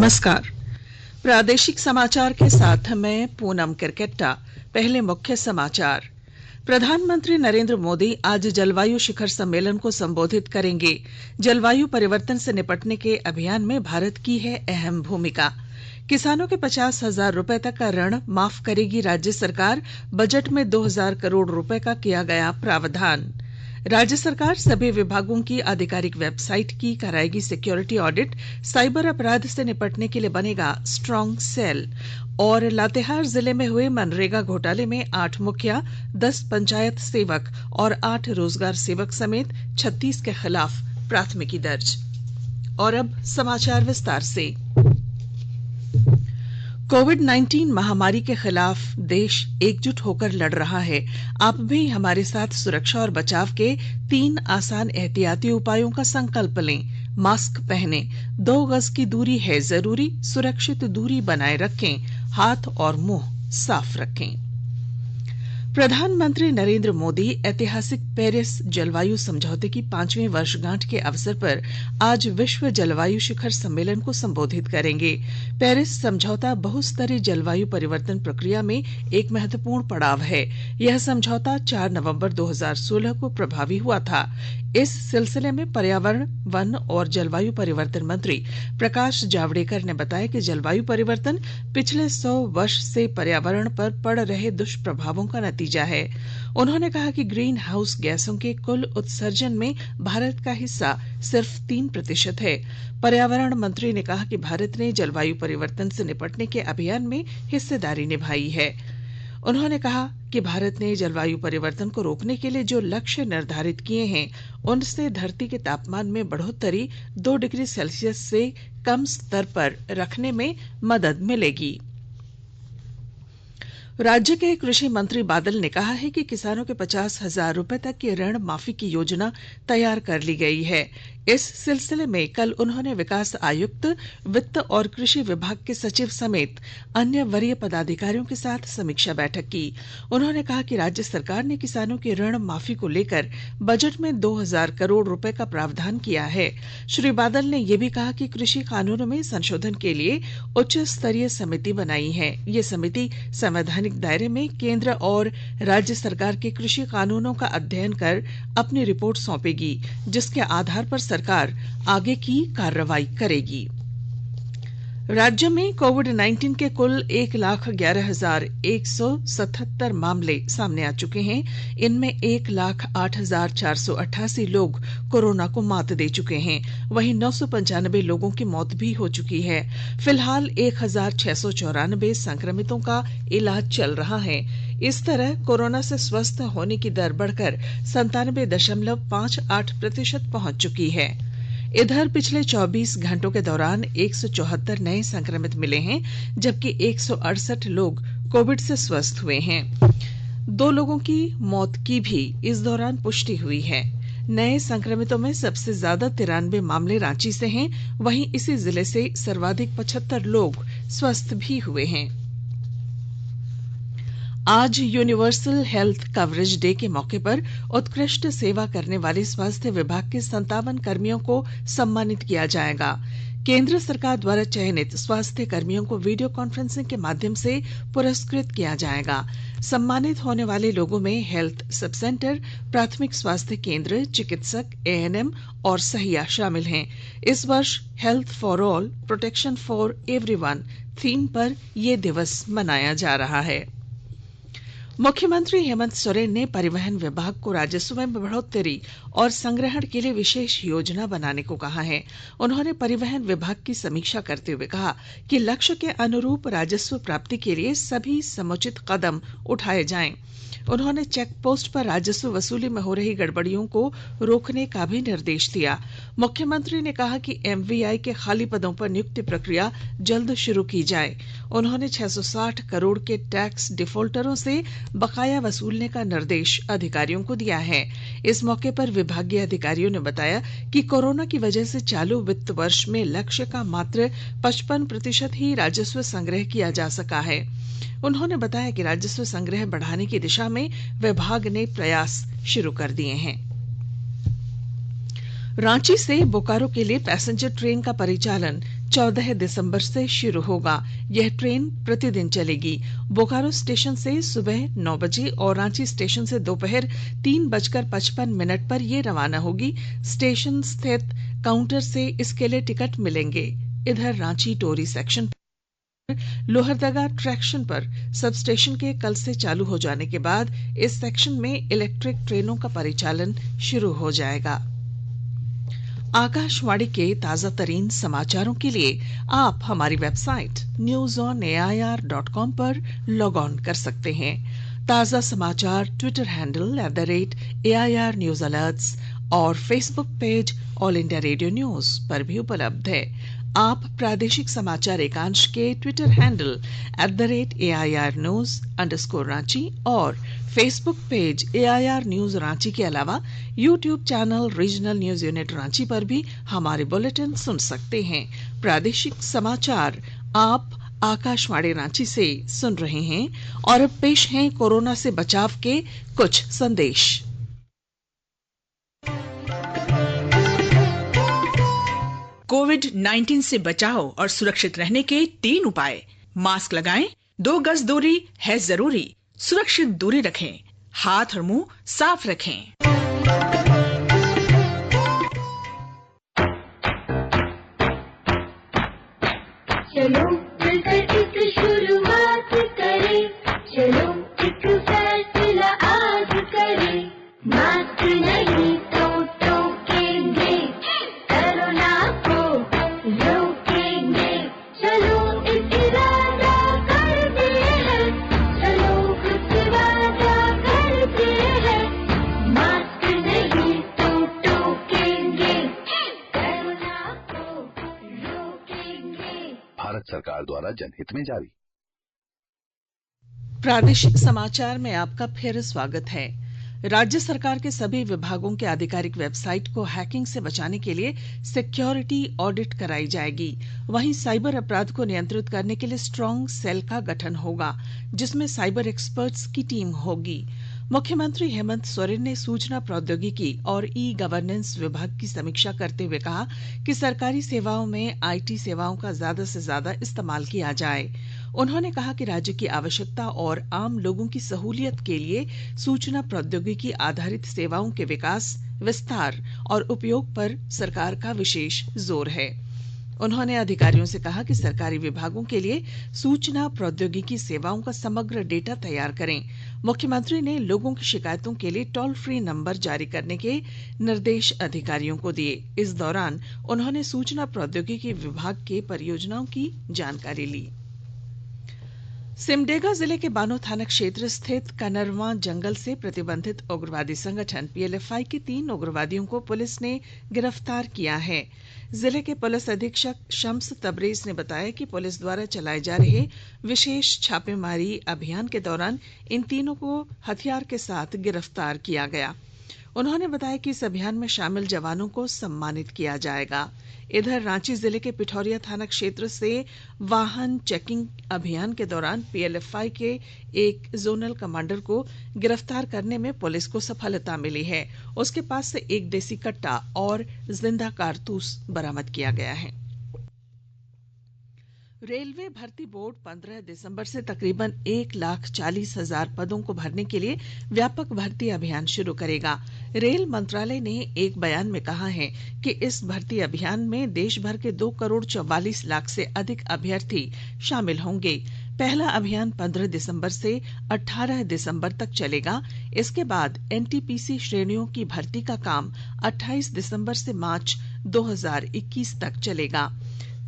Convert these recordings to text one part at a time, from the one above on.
नमस्कार। प्रादेशिक समाचार के साथ मैं पूनम किरकेट्टा। पहले मुख्य समाचार। प्रधानमंत्री नरेंद्र मोदी आज जलवायु शिखर सम्मेलन को संबोधित करेंगे। जलवायु परिवर्तन से निपटने के अभियान में भारत की है अहम भूमिका। किसानों के 50,000 रुपए तक का ऋण माफ करेगी राज्य सरकार। बजट में 2,000 करोड़ रुपए का किया गया प्रावधान। राज्य सरकार सभी विभागों की आधिकारिक वेबसाइट की कराएगी सिक्योरिटी ऑडिट। साइबर अपराध से निपटने के लिए बनेगा स्ट्रांग सेल। और लातेहार जिले में हुए मनरेगा घोटाले में 8 मुखिया, 10 पंचायत सेवक और 8 रोजगार सेवक समेत 36 के खिलाफ प्राथमिकी दर्ज। और अब समाचार विस्तार से। कोविड-19 महामारी के खिलाफ देश एकजुट होकर लड़ रहा है। आप भी हमारे साथ सुरक्षा और बचाव के 3 आसान एहतियाती उपायों का संकल्प लें। मास्क पहनें, 2 गज की दूरी है जरूरी, सुरक्षित दूरी बनाए रखें, हाथ और मुंह साफ रखें। प्रधानमंत्री नरेंद्र मोदी ऐतिहासिक पेरिस जलवायु समझौते की 5वीं वर्षगांठ के अवसर पर आज विश्व जलवायु शिखर सम्मेलन को संबोधित करेंगे। पेरिस समझौता बहुस्तरीय जलवायु परिवर्तन प्रक्रिया में एक महत्वपूर्ण पड़ाव है। यह समझौता 4 नवंबर 2016 को प्रभावी हुआ था। इस सिलसिले में पर्यावरण, वन और जलवायु परिवर्तन मंत्री प्रकाश जावड़ेकर ने बताया कि जलवायु परिवर्तन पिछले 100 वर्ष से पर्यावरण पर पड़ रहे दुष्प्रभावों का नतीजा है। उन्होंने कहा कि ग्रीन हाउस गैसों के कुल उत्सर्जन में भारत का हिस्सा सिर्फ 3% है। पर्यावरण मंत्री ने कहा कि भारत ने जलवायु परिवर्तन से निपटने के अभियान में हिस्सेदारी निभाई है। उन्होंने कहा कि भारत ने जलवायु परिवर्तन को रोकने के लिए जो लक्ष्य निर्धारित किए हैं, उनसे धरती के तापमान में बढ़ोतरी 2 डिग्री सेल्सियस से कम स्तर पर रखने में मदद मिलेगी। राज्य के कृषि मंत्री बादल ने कहा है कि किसानों के 50,000 रुपए तक की ऋण माफी की योजना तैयार कर ली गई है। इस सिलसिले में कल उन्होंने विकास आयुक्त, वित्त और कृषि विभाग के सचिव समेत अन्य वरीय पदाधिकारियों के साथ समीक्षा बैठक की। उन्होंने कहा कि राज्य सरकार ने किसानों की ऋण माफी को लेकर बजट में 2,000 करोड़ रुपए का प्रावधान किया है। श्री बादल ने यह भी कहा कि कृषि कानूनों में संशोधन के लिए उच्च स्तरीय समिति बनाई है। ये समिति संवैधानिक दायरे में केंद्र और राज्य सरकार के कृषि कानूनों का अध्ययन कर अपनी रिपोर्ट सौंपेगी, जिसके आधार पर सरकार आगे की कार्रवाई करेगी। राज्य में कोविड-19 के कुल 1,11,177 मामले सामने आ चुके हैं। इनमें 1,08,488 लोग कोरोना को मात दे चुके हैं। वहीं 995 लोगों की मौत भी हो चुकी है। फिलहाल 1,694 संक्रमितों का इलाज चल रहा है। इस तरह कोरोना से स्वस्थ होने की दर बढ़कर 97.58% पहुंच चुकी है। इधर पिछले 24 घंटों के दौरान 174 नए संक्रमित मिले हैं, जबकि 168 लोग कोविड से स्वस्थ हुए हैं। 2 लोगों की मौत की भी इस दौरान पुष्टि हुई है। नए संक्रमितों में सबसे ज्यादा 93 मामले रांची से हैं। वहीं इसी जिले से सर्वाधिक 75 लोग स्वस्थ भी हुए हैं। आज यूनिवर्सल हेल्थ कवरेज डे के मौके पर उत्कृष्ट सेवा करने वाले स्वास्थ्य विभाग के 57 कर्मियों को सम्मानित किया जाएगा। केंद्र सरकार द्वारा चयनित स्वास्थ्य कर्मियों को वीडियो कॉन्फ्रेंसिंग के माध्यम से पुरस्कृत किया जाएगा। सम्मानित होने वाले लोगों में हेल्थ सब सेंटर, प्राथमिक स्वास्थ्य केंद्र, चिकित्सक, एएनएम और सहिया शामिल हैं। इस वर्ष health for all, protection for everyone theme पर यह दिवस मनाया जा रहा है। मुख्यमंत्री हेमंत सोरेन ने परिवहन विभाग को राजस्व में बढ़ोतरी और संग्रहण के लिए विशेष योजना बनाने को कहा है। उन्होंने परिवहन विभाग की समीक्षा करते हुए कहा कि लक्ष्य के अनुरूप राजस्व प्राप्ति के लिए सभी समुचित कदम उठाए जाएं। उन्होंने चेक पोस्ट पर राजस्व वसूली में हो रही गड़बड़ियों को रोकने का भी निर्देश दिया। मुख्यमंत्री ने कहा कि एमवीआई के खाली पदों पर नियुक्ति प्रक्रिया जल्द शुरू की जाए। उन्होंने 660 करोड़ के टैक्स डिफॉल्टरों से बकाया वसूलने का निर्देश अधिकारियों को दिया है। इस मौके पर विभागीय अधिकारियों ने बताया कि कोरोना की वजह से चालू वित्त वर्ष में लक्ष्य का मात्र 55% ही राजस्व संग्रह किया जा सका है। उन्होंने बताया कि राजस्व संग्रह बढ़ाने की दिशा में विभाग ने प्रयास शुरू कर दिए हैं। रांची से बोकारो के लिए पैसेंजर ट्रेन का परिचालन 14 दिसंबर से शुरू होगा। यह ट्रेन प्रतिदिन चलेगी। बोकारो स्टेशन से सुबह 9 बजे और रांची स्टेशन से दोपहर 3:55 पर यह रवाना होगी। स्टेशन स्थित काउंटर से इसके लिए टिकट मिलेंगे। इधर रांची टोरी सेक्शन लोहरदगा ट्रैक्शन पर सब स्टेशन के कल से चालू हो जाने के बाद इस सेक्शन में इलेक्ट्रिक ट्रेनों का परिचालन शुरू हो जाएगा। आकाशवाणी के ताजा तरीन समाचारों के लिए आप हमारी वेबसाइट newsonair.com पर लॉग ऑन कर सकते हैं। ताजा समाचार Twitter handle @AIR News Alerts और Facebook page all India radio news पर भी उपलब्ध है। आप प्रादेशिक समाचार एकांश के ट्विटर हैंडल @AIR News_Ranchi और Facebook page AIR News Ranchi के अलावा YouTube channel regional news unit Ranchi पर भी हमारे बुलेटिन सुन सकते हैं। प्रादेशिक समाचार आप आकाशवाणी रांची से सुन रहे हैं और अब पेश हैं कोरोना से बचाव के कुछ संदेश। कोविड-19 से बचाव और सुरक्षित रहने के 3 उपाय। मास्क लगाएं, 2 गज दूरी है जरूरी, सुरक्षित दूरी रखें, हाथ और मुंह साफ रखें। चलो मिलकर एक शुरुआत करें, चलो एक फैसला आज करें, मास्क नहीं तो टोकेंगे, कोरोना को रोकेंगे, चलो एक इरादा करते हैं, चलो कुछ वादा करते हैं, मास्क नहीं तो टोकेंगे, कोरोना को रोकेंगे। भारत सरकार द्वारा जनहित में जारी। प्रादेशिक समाचार में आपका फिर स्वागत है। राज्य सरकार के सभी विभागों के आधिकारिक वेबसाइट को हैकिंग से बचाने के लिए सिक्योरिटी ऑडिट कराई जाएगी। वहीं साइबर अपराध को नियंत्रित करने के लिए स्ट्रांग सेल का गठन होगा, जिसमें साइबर एक्सपर्ट्स की टीम होगी। मुख्यमंत्री हेमंत सोरेन ने सूचना प्रौद्योगिकी और ई गवर्नेंस विभाग की समीक्षा करते हुए कहा कि सरकारी सेवाओं में आईटी सेवाओं का ज्यादा से ज्यादा इस्तेमाल किया जाए। उन्होंने कहा कि राज्य की आवश्यकता और आम लोगों की सहूलियत के लिए सूचना प्रौद्योगिकी आधारित सेवाओं के विकास, विस्तार और उपयोग पर सरकार का विशेष जोर है। उन्होंने अधिकारियों से कहा कि सरकारी विभागों के लिए सूचना प्रौद्योगिकी सेवाओं का समग्र डेटा तैयार करें। मुख्यमंत्री ने लोगों की शिकायतों के लिए टोल फ्री नंबर जारी करने के निर्देश अधिकारियों को दिए। इस दौरान उन्होंने सूचना प्रौद्योगिकी विभाग के परियोजनाओं की जानकारी ली। सिमडेगा जिले के बानो थाना क्षेत्र स्थित कनरवा जंगल से प्रतिबंधित उग्रवादी संगठन PLFI के 3 उग्रवादियों को पुलिस ने गिरफ्तार किया है। जिले के पुलिस अधीक्षक शम्स तबरेज ने बताया कि पुलिस द्वारा चलाए जा रहे विशेष छापेमारी अभियान के दौरान इन तीनों को हथियार के साथ गिरफ्तार किया गया। उन्होंने बताया कि इस अभियान में शामिल जवानों को सम्मानित किया जाएगा। इधर रांची जिले के पिठौरिया थाना क्षेत्र से वाहन चेकिंग अभियान के दौरान PLFI के एक जोनल कमांडर को गिरफ्तार करने में पुलिस को सफलता मिली है। उसके पास से 1 देसी कट्टा और जिंदा कारतूस बरामद किया गया है। रेलवे भर्ती बोर्ड 15 दिसंबर से तकरीबन 1,40,000 पदों को भरने के लिए व्यापक भर्ती अभियान शुरू करेगा। रेल मंत्रालय ने एक बयान में कहा है कि इस भर्ती अभियान में देश भर के 2,44,00,000 से अधिक अभ्यर्थी शामिल होंगे। पहला अभियान 15 दिसंबर से 18 दिसंबर तक चलेगा। इसके बाद NTPC श्रेणियों की भर्ती का काम 28 दिसंबर से मार्च 2021 तक चलेगा।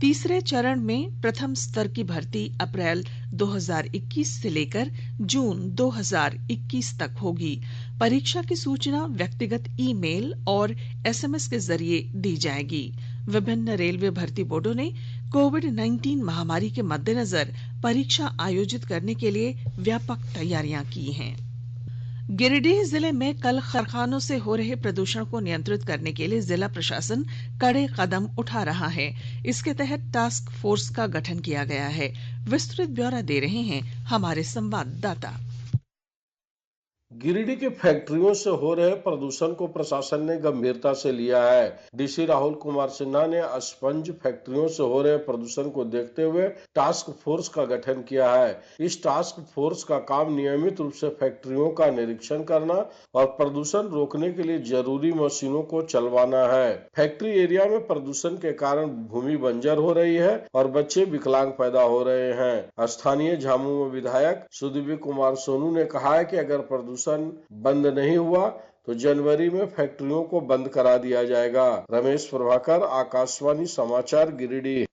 तीसरे चरण में प्रथम स्तर की भर्ती अप्रैल 2021 से लेकर जून 2021 तक होगी। परीक्षा की सूचना व्यक्तिगत ईमेल और SMS के जरिए दी जाएगी। विभिन्न रेलवे भर्ती बोर्डों ने कोविड-19 महामारी के मद्देनजर परीक्षा आयोजित करने के लिए व्यापक तैयारियां की हैं। गिरिडीह जिले में कल कारखानों से हो रहे प्रदूषण को नियंत्रित करने के लिए जिला प्रशासन कड़े कदम उठा रहा है। इसके तहत टास्क फोर्स का गठन किया गया है। विस्तृत ब्यौरा दे रहे हैं हमारे संवाददाता। गिरिडीह की फैक्ट्रियों से हो रहे प्रदूषण को प्रशासन ने गंभीरता से लिया है। डीसी राहुल कुमार सिन्हा ने स्पंज फैक्ट्रियों से हो रहे प्रदूषण को देखते हुए टास्क फोर्स का गठन किया है। इस टास्क फोर्स का काम नियमित रूप से फैक्ट्रियों का निरीक्षण करना और प्रदूषण रोकने के लिए जरूरी मशीनों को चलवाना है। फैक्ट्री एरिया में प्रदूषण के कारण भूमि बंजर हो रही है और बच्चे विकलांग पैदा हो रहे हैं। स्थानीय झामुमो विधायक सुदीव्य कुमार सोनू ने कहा है कि अगर प्रदूषण बंद नहीं हुआ तो जनवरी में फैक्ट्रियों को बंद करा दिया जाएगा। रमेश प्रभाकर, आकाशवाणी समाचार, गिरिडीह।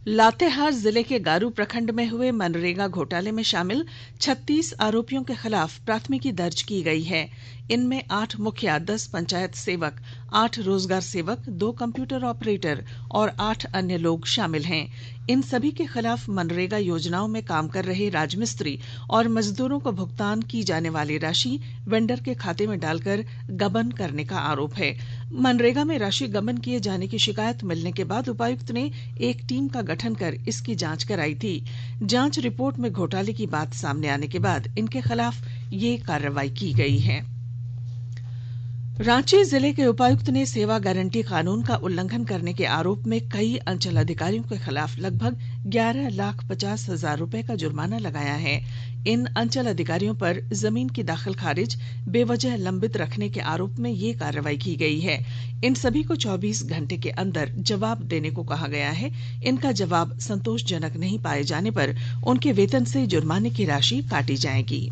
लातेहार जिले के गारू प्रखंड में हुए मनरेगा घोटाले में शामिल 36 आरोपियों के खिलाफ प्राथमिकी दर्ज की गई है। इनमें 8 मुखिया, 10 पंचायत सेवक, 8 रोजगार सेवक, 2 कंप्यूटर ऑपरेटर और 8 अन्य लोग शामिल हैं। इन सभी के खिलाफ मनरेगा योजनाओं में काम कर रहे राजमिस्त्री और मजदूरों को भुगतान की जाने वाली राशि वेंडर के खाते में डालकर गबन करने का आरोप है। मनरेगा में राशि गबन किए जाने की शिकायत मिलने के बाद उपायुक्त ने एक टीम का गठन कर इसकी जांच कराई थी। जांच रिपोर्ट में घोटाले की बात सामने आने के बाद इनके खिलाफ ये कार्रवाई की गई है। रांची जिले के उपायुक्त ने सेवा गारंटी कानून का उल्लंघन करने के आरोप में कई अंचल अधिकारियों के खिलाफ लगभग 11,50,000 रुपए का जुर्माना लगाया है। इन अंचल अधिकारियों पर जमीन की दाखिल खारिज, बेवजह लंबित रखने के आरोप में ये कार्रवाई की गई है। इन सभी को 24 घंटे के अंदर जवाब देने को कहा गया है। इनका जवाब संतोषजनक नहीं पाए जाने पर उनके वेतन से जुर्माने की राशि काटी जाएगी।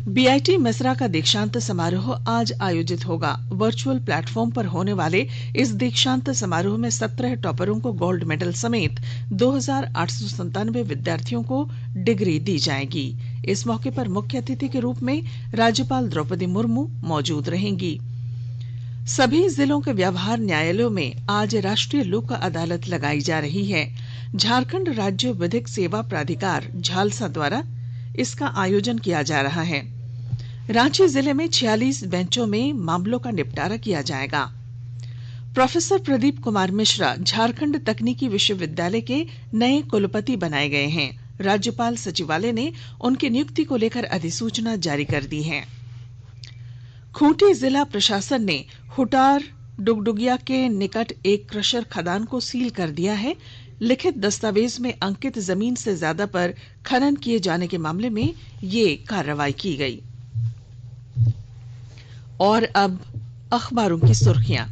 बीआईटी मेसरा का दीक्षांत समारोह आज आयोजित होगा। वर्चुअल प्लेटफॉर्म पर होने वाले इस दीक्षांत समारोह में 17 टॉपरों को गोल्ड मेडल समेत 2,897 विद्यार्थियों को डिग्री दी जाएगी। इस मौके पर मुख्य अतिथि के रूप में राज्यपाल द्रौपदी मुर्मू मौजूद रहेंगी। सभी जिलों के व्यवहार न्यायालयों में आज राष्ट्रीय लोक अदालत लगाई जा रही है। झारखंड राज्य विधिक सेवा प्राधिकार झालसा द्वारा इसका आयोजन किया जा रहा है। रांची जिले में 46 बेंचों में मामलों का निपटारा किया जाएगा। प्रोफेसर प्रदीप कुमार मिश्रा झारखंड तकनीकी विश्वविद्यालय के नए कुलपति बनाए गए हैं। राज्यपाल सचिवालय ने उनकी नियुक्ति को लेकर अधिसूचना जारी कर दी है। खूंटी जिला प्रशासन ने हुटार डुगडुगिया के निकट एक क्रशर खदान को सील कर दिया है। लिखित दस्तावेज में अंकित जमीन से ज्यादा पर खनन किए जाने के मामले में ये कार्रवाई की गई। और अब अखबारों की सुर्खियां।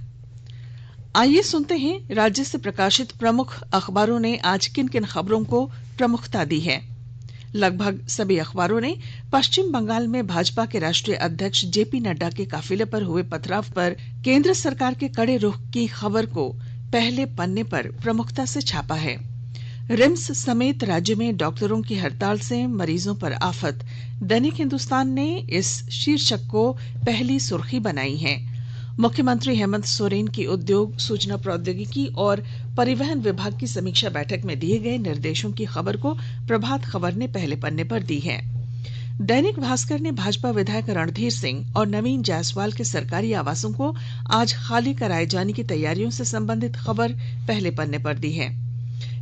आइए सुनते हैं राज्य से प्रकाशित प्रमुख अखबारों ने आज किन किन खबरों को प्रमुखता दी है। लगभग सभी अखबारों ने पश्चिम बंगाल में भाजपा के राष्ट्रीय अध्यक्ष जेपी नड्डा के काफिले पर हुए पथराव पर केंद्र सरकार के कड़े रुख की खबर को पहले पन्ने पर प्रमुखता से छापा है। रिम्स समेत राज्य में डॉक्टरों की हड़ताल से मरीजों पर आफत, दैनिक हिंदुस्तान ने इस शीर्षक को पहली सुर्खी बनाई है। मुख्यमंत्री हेमंत सोरेन की उद्योग, सूचना प्रौद्योगिकी और परिवहन विभाग की समीक्षा बैठक में दिए गए निर्देशों की खबर को प्रभात खबर ने पहले पन्ने पर दी है। दैनिक भास्कर ने भाजपा विधायक रणधीर सिंह और नवीन जायसवाल के सरकारी आवासों को आज खाली कराए जाने की तैयारियों से संबंधित खबर पहले पन्ने पर दी है।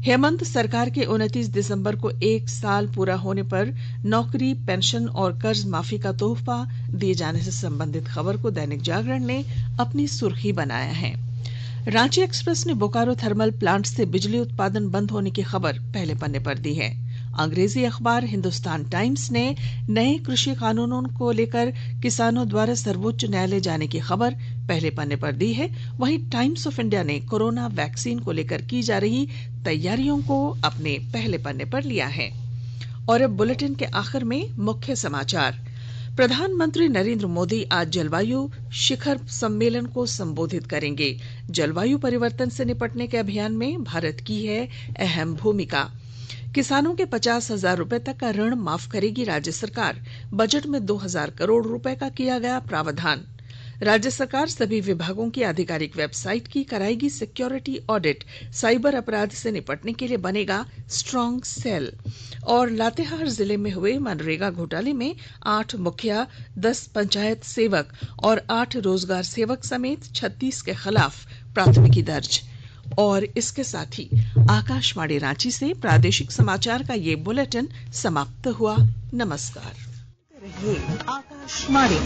हेमंत सरकार के 29 दिसंबर को 1 साल पूरा होने पर नौकरी, पेंशन और कर्ज माफी का तोहफा दिए जाने से संबंधित खबर को दैनिक जागरण ने अपनी सुर्खी बनाया है। रांची एक्सप्रेस ने बोकारो थर्मल प्लांट से बिजली उत्पादन बंद होने की खबर पहले पन्ने पर दी है। अंग्रेजी अखबार हिंदुस्तान टाइम्स ने नए कृषि कानूनों को लेकर किसानों द्वारा सर्वोच्च न्यायालय जाने की खबर पहले पन्ने पर दी है। वहीं टाइम्स ऑफ इंडिया ने कोरोना वैक्सीन को लेकर की जा रही तैयारियों को अपने पहले पन्ने पर लिया है। और अब बुलेटिन के आखिर में मुख्य समाचार। प्रधानमंत्री नरेंद्र मोदी आज जलवायु शिखर सम्मेलन को संबोधित करेंगे। जलवायु परिवर्तन से निपटने के अभियान में भारत की है अहम भूमिका। किसानों के 50,000 रुपए तक का ऋण माफ करेगी राज्य सरकार। बजट में 2,000 करोड़ रुपए का किया गया प्रावधान। राज्य सरकार सभी विभागों की आधिकारिक वेबसाइट की कराएगी सिक्योरिटी ऑडिट। साइबर अपराध से निपटने के लिए बनेगा स्ट्रांग सेल। और लातेहार जिले में हुए मनरेगा घोटाले में 8 मुखिया, 10 पंचायत सेवक और 8 रोजगार सेवक समेत 36 के खिलाफ प्राथमिकी दर्ज। और इसके साथ ही आकाशवाणी रांची से प्रादेशिक समाचार का ये बुलेटिन समाप्त हुआ। नमस्कार। ये आकाशवाणी।